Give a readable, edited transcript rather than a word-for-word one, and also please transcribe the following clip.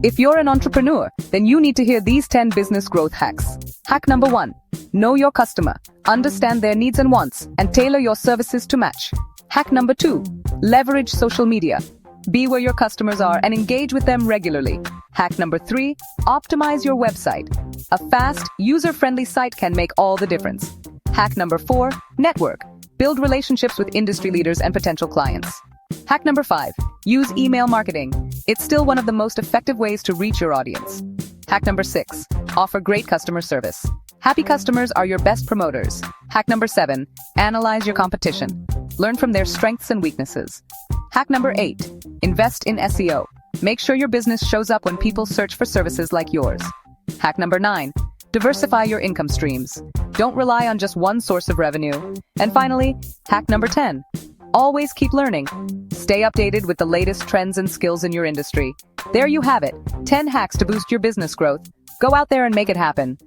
If you're an entrepreneur, then you need to hear these 10 business growth hacks. Hack number 1. Know your customer. Understand their needs and wants, and tailor your services to match. Hack number 2. Leverage social media. Be where your customers are and engage with them regularly. Hack number 3. Optimize your website. A fast, user-friendly site can make all the difference. Hack number 4. Network. Build relationships with industry leaders and potential clients. Hack number 5. Use email marketing. It's still one of the most effective ways to reach your audience. Hack number 6. Offer great customer service. Happy customers are your best promoters. Hack number 7. Analyze your competition. Learn from their strengths and weaknesses. Hack number 8. Invest in SEO. Make sure your business shows up when people search for services like yours. Hack number 9. Diversify your income streams. Don't rely on just one source of revenue. And finally, hack number 10. Always keep learning. Stay updated with the latest trends and skills in your industry. There you have it, 10 hacks to boost your business growth. Go out there and make it happen.